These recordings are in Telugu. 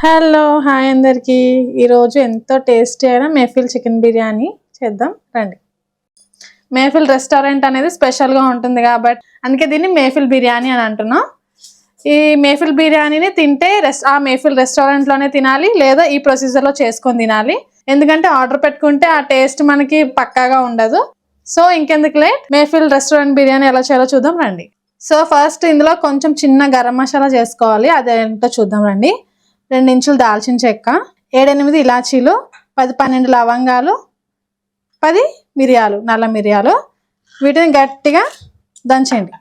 హలో హాయ్ అందరికీ ఈరోజు ఎంతో టేస్టీ అయిన మేఫిల్ చికెన్ బిర్యానీ చేద్దాం రండి. మేఫిల్ రెస్టారెంట్ అనేది స్పెషల్గా ఉంటుంది కాబట్టి అందుకే దీన్ని మేఫిల్ బిర్యానీ అని అంటున్నాం. ఈ మేఫిల్ బిర్యానీని తింటే ఆ మేఫిల్ రెస్టారెంట్లోనే తినాలి, లేదా ఈ ప్రొసీజర్లో చేసుకొని తినాలి. ఎందుకంటే ఆర్డర్ పెట్టుకుంటే ఆ టేస్ట్ మనకి పక్కాగా ఉండదు. సో ఇంకెందుకు లేట్, మేఫిల్ రెస్టారెంట్ బిర్యానీ ఎలా చేయాలో చూద్దాం రండి. సో ఫస్ట్ ఇందులో కొంచెం చిన్న గరం మసాలా చేసుకోవాలి, అదేంటో చూద్దాం రండి. 2 ఇంచులు దాల్చిన చెక్క, 7-8 ఇలాచీలు, 10-12 లవంగాలు, 10 మిరియాలు, నల్ల మిరియాలు. వీటిని గట్టిగా దంచండి.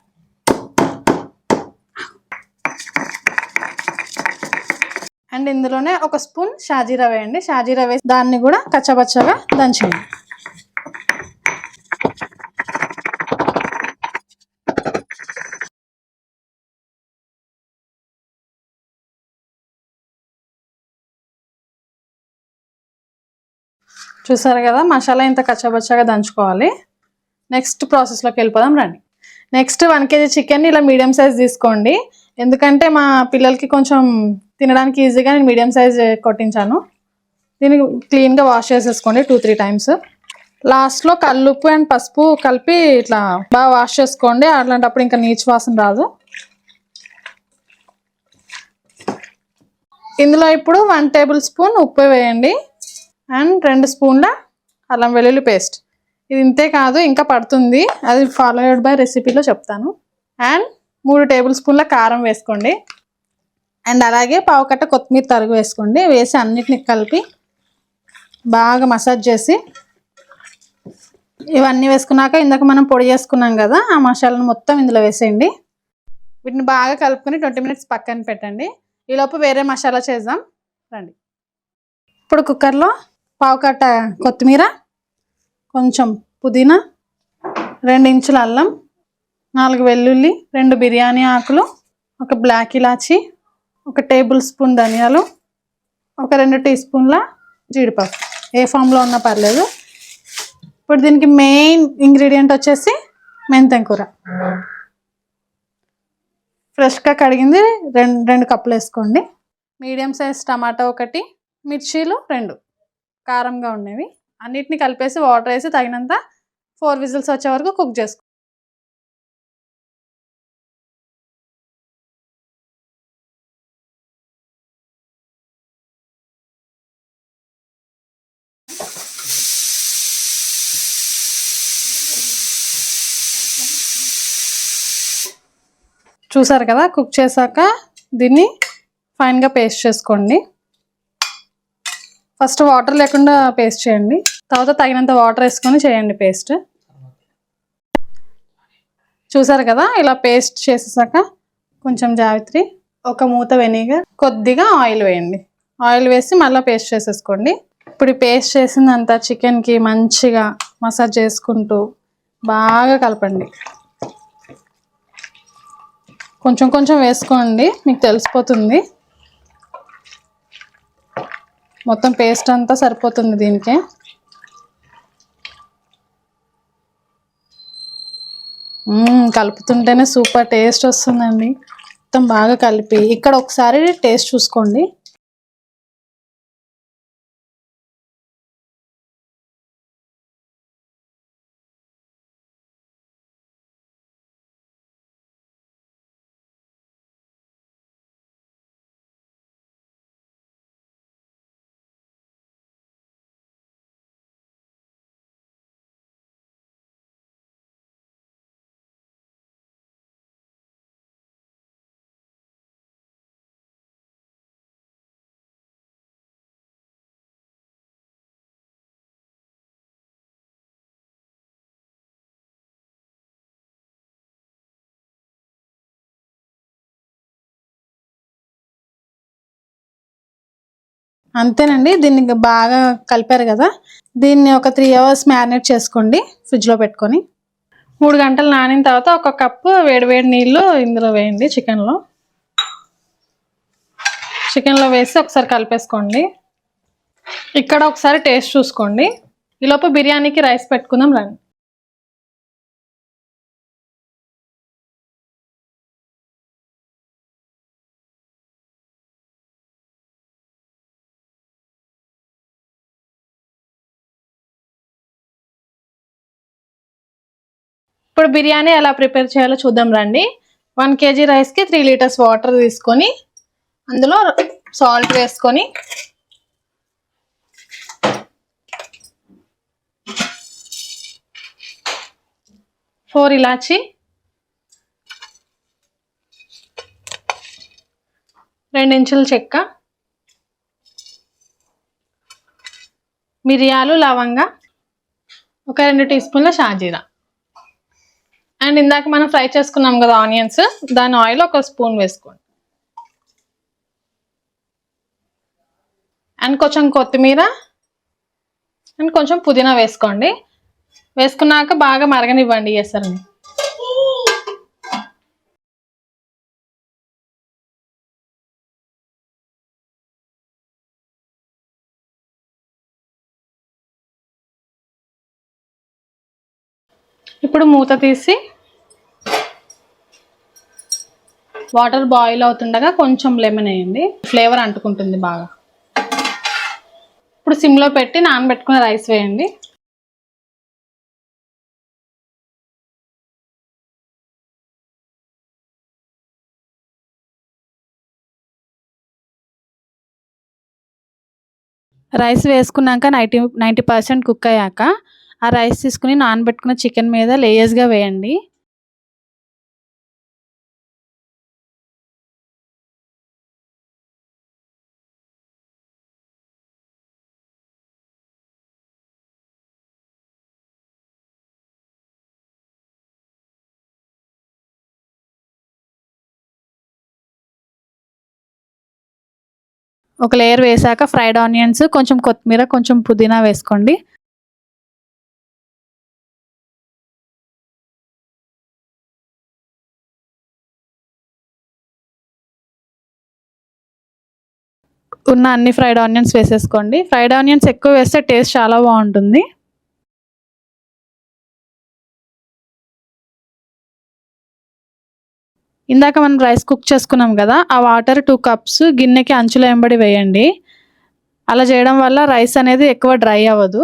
అండ్ ఇందులోనే 1 స్పూన్ షాజీరా వేయండి. షాజీరా వేసి దాన్ని కూడా కచ్చపచ్చగా దంచండి. చూసారు కదా, మసాలా ఇంత కచ్చబచ్చగా దంచుకోవాలి. నెక్స్ట్ ప్రాసెస్లోకి వెళ్ళిపోదాం రండి. నెక్స్ట్ 1 kg చికెన్ ఇలా మీడియం సైజ్ తీసుకోండి. ఎందుకంటే మా పిల్లలకి కొంచెం తినడానికి ఈజీగా నేను మీడియం సైజ్ కొట్టించాను. దీన్ని క్లీన్గా వాష్ చేసేసుకోండి 2-3 టైమ్స్. లాస్ట్లో కల్లుప్పు అండ్ పసుపు కలిపి ఇట్లా బాగా వాష్ చేసుకోండి, అట్లాంటప్పుడు ఇంకా నీచు వాసన రాదు. ఇందులో ఇప్పుడు 1 టేబుల్ స్పూన్ ఉప్పు వేయండి అండ్ 2 స్పూన్ల అల్లం వెల్లుల్లి పేస్ట్. ఇది ఇంతే కాదు, ఇంకా పడుతుంది, అది ఫాలోడ్ బై రెసిపీలో చెప్తాను. అండ్ 3 టేబుల్ స్పూన్ల కారం వేసుకోండి. అండ్ అలాగే 1/4 కట్ట కొత్తిమీర తరుగు వేసుకోండి. వేసి అన్నిటిని కలిపి బాగా మసాజ్ చేసి, ఇవన్నీ వేసుకున్నాక ఇందాక మనం పొడి చేసుకున్నాం కదా, ఆ మసాలాను మొత్తం ఇందులో వేసేయండి. వీటిని బాగా కలుపుకొని 20 minutes పక్కన పెట్టండి. ఈలోపు వేరే మసాలా చేద్దాం రండి. ఇప్పుడు కుక్కర్లో 1/4 కట్ట కొత్తిమీర, కొంచెం పుదీనా, 2 ఇంచుల అల్లం, 4 వెల్లుల్లి, 2 బిర్యానీ ఆకులు, 1 బ్లాక్ ఇలాచి, 1 టేబుల్ స్పూన్ ధనియాలు, 2 టీ స్పూన్ల జీడిపప్పు, ఏ ఫామ్లో ఉన్నా పర్లేదు. ఇప్పుడు దీనికి మెయిన్ ఇంగ్రీడియంట్ వచ్చేసి మెంతం కూర. ఫ్రెష్గా కడిగింది 2 కప్పులు వేసుకోండి. మీడియం సైజ్ టమాటా 1, మిర్చీలు 2 కారంగా ఉండేవి. అన్నిటిని కలిపేసి వాటర్ వేసి తగినంత 4 విజిల్స్ వచ్చే వరకు కుక్ చేసుకోండి. చూసారు కదా, కుక్ చేశాక దీన్ని ఫైన్గా పేస్ట్ చేసుకోండి. ఫస్ట్ వాటర్ లేకుండా పేస్ట్ చేయండి, తర్వాత తగినంత వాటర్ వేసుకొని చేయండి పేస్ట్. చూసారు కదా, ఇలా పేస్ట్ చేసేసాక కొంచెం జావిత్రి, 1 మూత వెనిగర్, కొద్దిగా ఆయిల్ వేయండి. ఆయిల్ వేసి మళ్ళీ పేస్ట్ చేసేసుకోండి. ఇప్పుడు పేస్ట్ చేసిందంతా చికెన్కి మంచిగా మసాజ్ చేసుకుంటూ బాగా కలపండి. కొంచెం కొంచెం వేసుకోండి, మీకు తెలిసిపోతుంది. మొత్తం పేస్ట్ అంతా సరిపోతుంది దీనికి. కలుపుతుంటేనే సూపర్ టేస్ట్ వస్తుందండి. మొత్తం బాగా కలిపి ఇక్కడ ఒకసారి టేస్ట్ చూసుకోండి. అంతేనండి, దీన్ని బాగా కలిపారు కదా, దీన్ని ఒక 3 hours మ్యారినేట్ చేసుకోండి ఫ్రిడ్జ్లో పెట్టుకొని. 3 గంటలు నానిన తర్వాత 1 కప్పు వేడివేడి నీళ్ళు ఇందులో వేయండి. చికెన్లో వేసి ఒకసారి కలిపేసుకోండి. ఇక్కడ ఒకసారి టేస్ట్ చూసుకోండి. ఈలోపు బిర్యానీకి రైస్ పెట్టుకుందాం రండి. ఇప్పుడు బిర్యానీ ఎలా ప్రిపేర్ చేయాలో చూద్దాం రండి. 1 kg రైస్కి 3 liters వాటర్ తీసుకొని అందులో సాల్ట్ వేసుకొని ఫోర్ ఇలాచి, 2 ఇంచుల చెక్క, మిరియాలు, లవంగ, ఒక 2 టీ స్పూన్ల షాజీరా. అండ్ ఇందాక మనం ఫ్రై చేసుకున్నాం కదా ఆనియన్స్, దాని ఆయిల్ 1 స్పూన్ వేసుకోండి. అండ్ కొంచెం కొత్తిమీర అండ్ కొంచెం పుదీనా వేసుకోండి. వేసుకున్నాక బాగా మరగనివ్వండి ఎసరుని. ఇప్పుడు మూత తీసి వాటర్ బాయిల్ అవుతుండగా కొంచెం లెమన్ వేయండి, ఫ్లేవర్ అంటుకుంటుంది బాగా. ఇప్పుడు సిమ్లో పెట్టి నానబెట్టుకున్న రైస్ వేయండి. రైస్ వేసుకున్నాక 90% కుక్ అయ్యాక ఆ రైస్ తీసుకుని నానబెట్టుకున్న చికెన్ మీద లేయర్స్గా వేయండి. ఒక లేయర్ వేసాక ఫ్రైడ్ ఆనియన్స్, కొంచెం కొత్తిమీర, కొంచెం పుదీనా వేసుకోండి. ఉన్న అన్ని ఫ్రైడ్ ఆనియన్స్ వేసేసుకోండి. ఫ్రైడ్ ఆనియన్స్ ఎక్కువ వేస్తే టేస్ట్ చాలా బాగుంటుంది. ఇందాక మనం రైస్ కుక్ చేసుకున్నాం కదా, ఆ వాటర్ 2 కప్స్ గిన్నెకి అంచులో వెంబడి వేయండి. అలా చేయడం వల్ల రైస్ అనేది ఎక్కువ డ్రై అవ్వదు.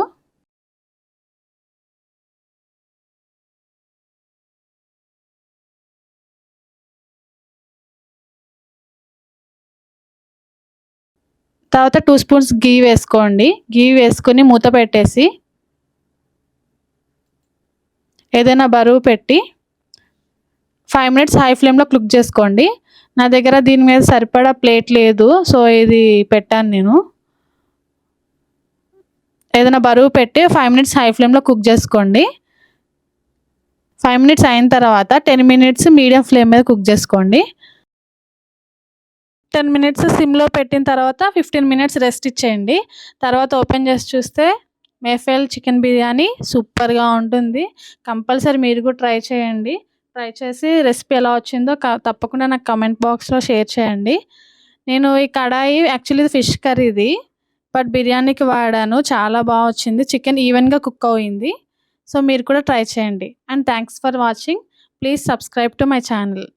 తర్వాత 2 స్పూన్స్ గీ వేసుకోండి. గీ వేసుకొని మూత పెట్టేసి ఏదైనా బరువు పెట్టి 5 minutes హై ఫ్లేమ్లో కుక్ చేసుకోండి. నా దగ్గర దీని మీద సరిపడా ప్లేట్ లేదు, సో ఇది పెట్టాను నేను. ఏదైనా బరువు పెట్టి 5 minutes హై ఫ్లేమ్లో కుక్ చేసుకోండి. 5 minutes అయిన తర్వాత 10 minutes మీడియం ఫ్లేమ్ మీద కుక్ చేసుకోండి. 10 minutes సిమ్లో పెట్టిన తర్వాత 15 minutes రెస్ట్ ఇచ్చేయండి. తర్వాత ఓపెన్ చేసి చూస్తే మేఫిల్ చికెన్ బిర్యానీ సూపర్గా ఉంటుంది. కంపల్సరీ మీరు కూడా ట్రై చేయండి. ట్రై చేసి రెసిపీ ఎలా వచ్చిందో తప్పకుండా నాకు కమెంట్ బాక్స్లో షేర్ చేయండి. నేను ఈ కడాయి యాక్చువల్లీ ఫిష్ కర్రీది, బట్ బిర్యానీకి వాడాను. చాలా బాగా వచ్చింది. చికెన్ ఈవెన్గా కుక్ అయింది. సో మీరు కూడా ట్రై చేయండి. And thanks for watching. Please subscribe to my channel.